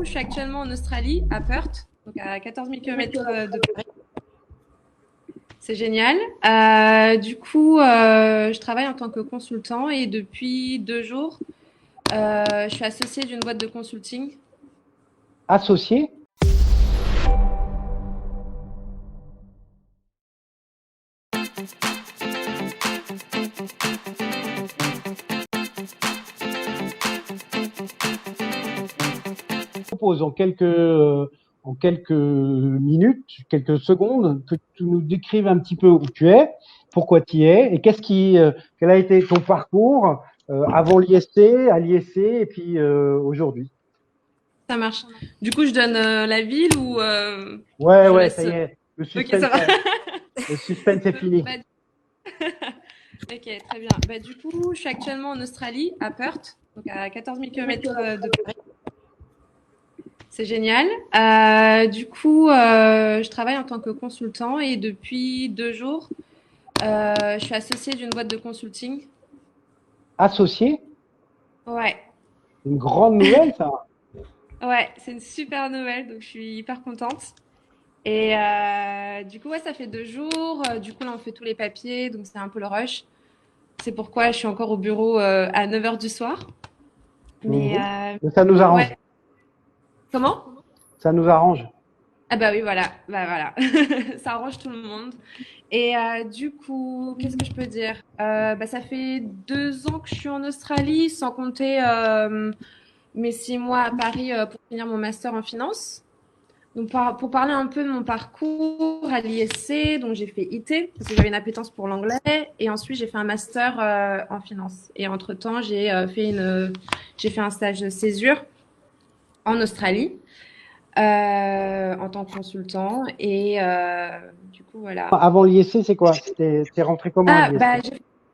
Je suis actuellement en Australie, à Perth, donc à 14 000 km de Paris. C'est génial. Je travaille en tant que consultant et depuis 2 jours, je suis associée d'une boîte de consulting. Associé? Je propose en quelques minutes, quelques secondes, que tu nous décrives un petit peu où tu es, pourquoi tu y es et quel a été ton parcours avant l'ISC, à l'ISC et puis aujourd'hui. Ça marche. Du coup, je donne la ville ou je Ouais, laisse. ça y est, Ok, ça va. le suspense est fini. Bah, ok, très bien. Du coup, je suis actuellement en Australie, à Perth, donc à 14 000 km de Paris. C'est génial. Je travaille en tant que consultant et depuis 2 jours, je suis associée d'une boîte de consulting. Associé? Ouais, Une grande nouvelle, ça. ouais, c'est une super nouvelle, donc je suis hyper contente. Et ouais, ça fait 2 jours. Du coup, là, on fait tous les papiers, donc c'est un peu le rush. C'est pourquoi je suis encore au bureau à 9 heures du soir. Mais Mhm. Mais ça nous arrange. ouais. Comment? Ça nous arrange. Ah bah oui, voilà. Bah voilà. Ça arrange tout le monde. Et qu'est-ce que je peux dire? Ça fait 2 ans que je suis en Australie, sans compter mes 6 mois à Paris pour finir mon master en finance. Donc, pour parler un peu de mon parcours à l'ISC, donc j'ai fait IT parce que j'avais une appétence pour l'anglais et ensuite j'ai fait un master en finance. Et entre-temps, j'ai fait un stage de césure en Australie en tant que consultant et voilà. Avant l'ISC, c'est quoi? T'es rentré comment à Ah l'ISC?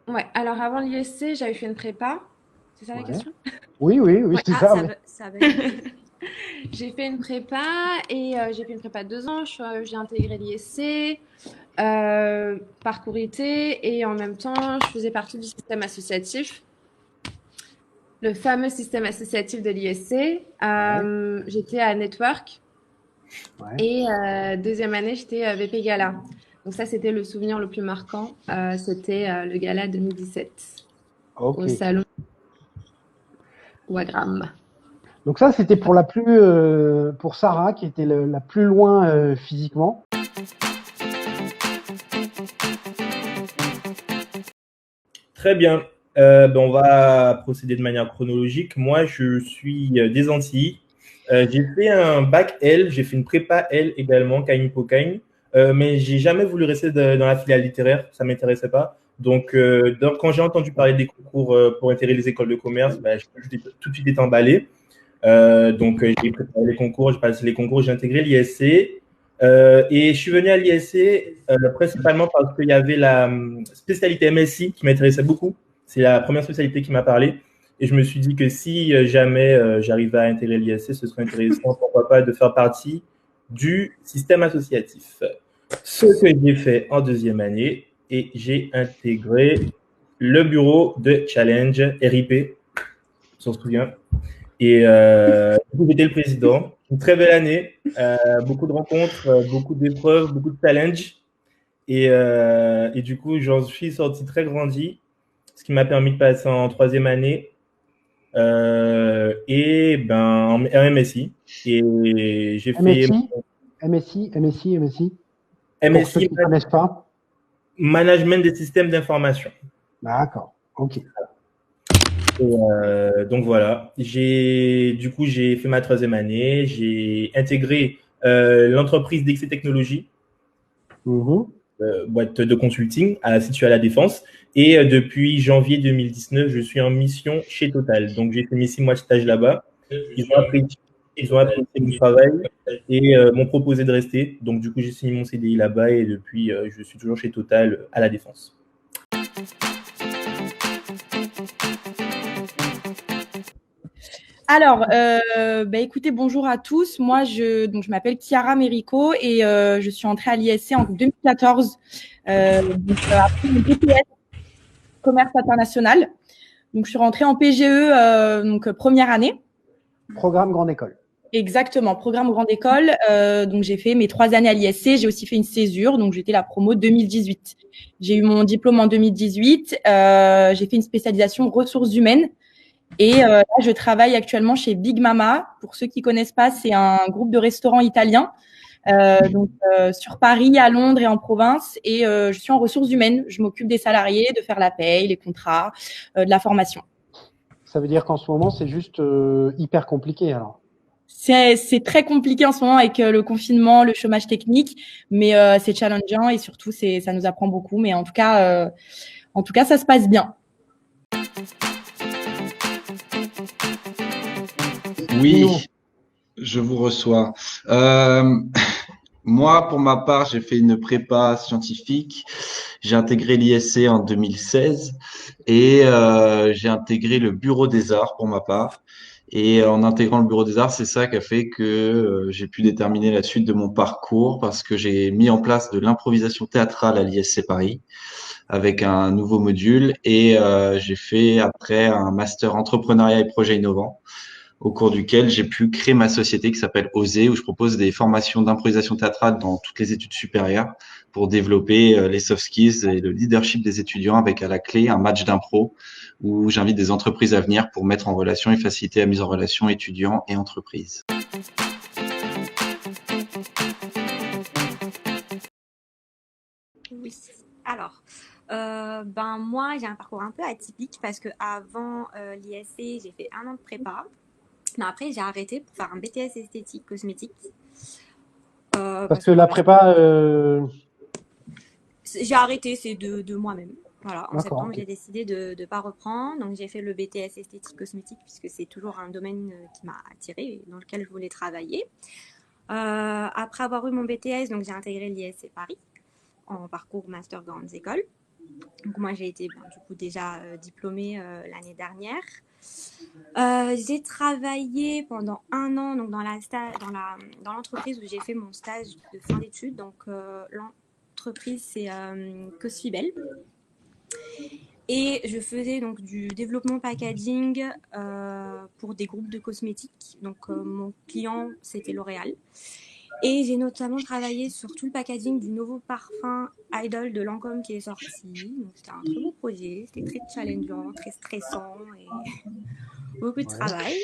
bah ouais. Alors avant l'ISC, j'avais fait une prépa. C'est ça la Ouais. question? Oui, Ouais. c'est Ah, ça. ça va être... J'ai fait une prépa et j'ai fait une prépa de 2 ans. J'ai intégré l'ISC, parcours IT et en même temps, je faisais partie du système associatif, le fameux système associatif de l'ISC. Ouais, J'étais à Network ouais. et deuxième année, j'étais à VP Gala. Donc ça, c'était le souvenir le plus marquant. C'était le Gala 2017 Ok. au salon Wagram. Donc ça, c'était pour Sarah qui était la plus loin physiquement. Très bien. On va procéder de manière chronologique. Moi, je suis des Antilles. J'ai fait un bac L, j'ai fait une prépa L également, Cagnes-Hippocagne, mais j'ai jamais voulu rester dans la filière littéraire, ça m'intéressait pas. Donc, quand j'ai entendu parler des concours pour intégrer les écoles de commerce, j'ai tout de suite été emballé. J'ai préparé les concours, j'ai passé les concours, j'ai intégré l'ISC. Et je suis venu à l'ISC principalement parce qu'il y avait la spécialité MSI qui m'intéressait beaucoup. C'est la première spécialité qui m'a parlé. Et je me suis dit que si jamais j'arrivais à intégrer l'ISC, ce serait intéressant, pourquoi pas, de faire partie du système associatif. Ce que j'ai fait en deuxième année, et j'ai intégré le bureau de Challenge RIP, on s'en souvient. Et j'étais le président. Une très belle année, beaucoup de rencontres, beaucoup d'épreuves, beaucoup de challenges. Et du coup, j'en suis sorti très grandi, ce qui m'a permis de passer en troisième année en MSI. Et j'ai fait MSI. Pour ceux MSI qui ne connaissent pas. Management des systèmes d'information. D'accord. Ok. Donc voilà, j'ai fait ma troisième année, j'ai intégré l'entreprise DXC Technologies, Mhm. boîte de consulting située à La Défense. Et depuis janvier 2019, je suis en mission chez Total. Donc j'ai fait mes 6 mois de stage là-bas. Ils ont apprécié mon travail et m'ont proposé de rester. Donc du coup, j'ai signé mon CDI là-bas et depuis, je suis toujours chez Total à La Défense. Alors, écoutez, bonjour à tous. Moi, je m'appelle Chiara Merico et je suis entrée à l'ISC en 2014. Après mon BTS commerce international. Donc, je suis rentrée en PGE, première année. Programme Grande École. Exactement, programme grande école. Donc j'ai fait mes 3 années à l'ISC. J'ai aussi fait une césure, donc j'étais la promo 2018. J'ai eu mon diplôme en 2018. J'ai fait une spécialisation ressources humaines. Et là, je travaille actuellement chez Big Mama. Pour ceux qui connaissent pas, c'est un groupe de restaurants italiens. Sur Paris, à Londres et en province. Et je suis en ressources humaines. Je m'occupe des salariés, de faire la paye, les contrats, de la formation. Ça veut dire qu'en ce moment, c'est juste hyper compliqué alors. C'est très compliqué en ce moment avec le confinement, le chômage technique, mais c'est challengeant et surtout ça nous apprend beaucoup. Mais en tout cas, ça se passe bien. Oui, je vous reçois. Moi, pour ma part, j'ai fait une prépa scientifique. J'ai intégré l'ISC en 2016 et j'ai intégré le Bureau des Arts pour ma part. Et en intégrant le Bureau des Arts, c'est ça qui a fait que j'ai pu déterminer la suite de mon parcours parce que j'ai mis en place de l'improvisation théâtrale à l'ISC Paris avec un nouveau module et j'ai fait après un master entrepreneuriat et projets innovants au cours duquel j'ai pu créer ma société qui s'appelle Oser, où je propose des formations d'improvisation théâtrale dans toutes les études supérieures pour développer les soft skills et le leadership des étudiants avec à la clé un match d'impro où j'invite des entreprises à venir pour mettre en relation et faciliter la mise en relation étudiants et entreprises. Oui, alors, moi j'ai un parcours un peu atypique parce que avant l'ISC, j'ai fait 1 an de prépa. Mais après, j'ai arrêté pour faire un BTS esthétique cosmétique. Parce que la prépa. J'ai arrêté, c'est de moi-même. Voilà, en D'accord, septembre, ok. j'ai décidé de ne pas reprendre. Donc, j'ai fait le BTS esthétique cosmétique puisque c'est toujours un domaine qui m'a attirée et dans lequel je voulais travailler. Après avoir eu mon BTS, donc j'ai intégré l'ISC Paris en parcours master grandes écoles. Donc, moi, j'ai été du coup déjà diplômée l'année dernière. J'ai travaillé pendant 1 an donc dans l'entreprise où j'ai fait mon stage de fin d'études. Donc l'entreprise c'est Cosfibel et je faisais donc du développement packaging pour des groupes de cosmétiques. Donc mon client c'était L'Oréal. Et j'ai notamment travaillé sur tout le packaging du nouveau parfum Idol de Lancôme qui est sorti. Donc c'était un très beau projet, c'était très challengeant, très stressant et beaucoup de travail.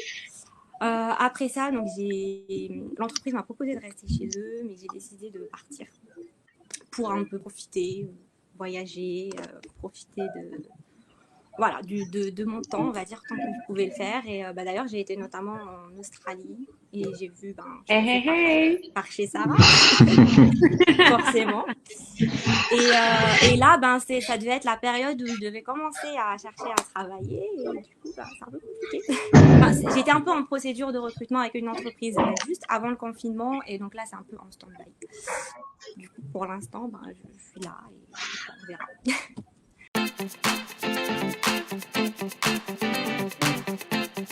Après ça, donc l'entreprise m'a proposé de rester chez eux, mais j'ai décidé de partir pour un peu profiter, voyager, profiter de mon temps, on va dire, tant que je pouvais le faire. Et d'ailleurs, j'ai été notamment en Australie et j'ai vu par chez Sarah, forcément. Et là, ça devait être la période où je devais commencer à chercher à travailler. Et du coup, c'est un peu compliqué. J'étais un peu en procédure de recrutement avec une entreprise juste avant le confinement. Et donc là, c'est un peu en stand-by. Du coup, pour l'instant, je suis là et on verra.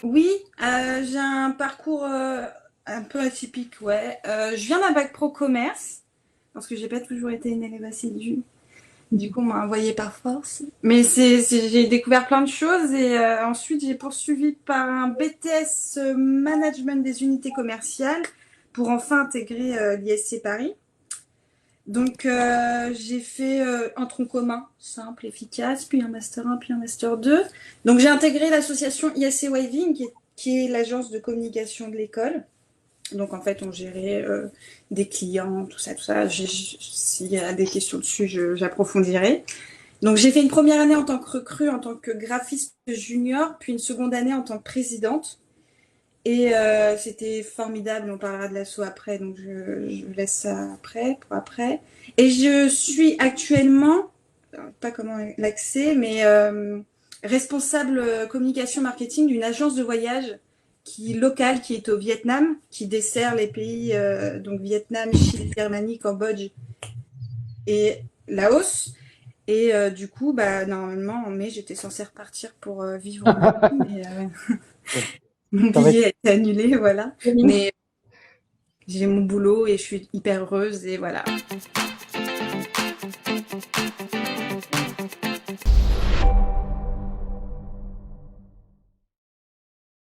Oui, j'ai un parcours un peu atypique, ouais. Je viens d'un bac pro commerce, parce que j'ai pas toujours été une élève assidue. Du coup, on m'a envoyée par force. Mais j'ai découvert plein de choses et ensuite j'ai poursuivi par un BTS Management des unités commerciales pour enfin intégrer l'ISC Paris. Donc j'ai fait un tronc commun simple, efficace, puis un master 1, puis un master 2. Donc j'ai intégré l'association ISC Waving, qui est l'agence de communication de l'école. Donc en fait on gérait des clients, tout ça. S'il y a des questions dessus, j'approfondirai. Donc j'ai fait une première année en tant que recrue, en tant que graphiste junior, puis une seconde année en tant que présidente. Et c'était formidable, on parlera de l'asso après, donc je laisse ça pour après. Et je suis actuellement, pas comment l'accès, mais responsable communication marketing d'une agence de voyage locale qui est au Vietnam, qui dessert les pays donc Vietnam, Chine, Birmanie, Cambodge et Laos. Et du coup, normalement en mai, j'étais censée repartir pour vivre au Mali, mais mon billet a été annulé, voilà. Mais j'ai mon boulot et je suis hyper heureuse et voilà.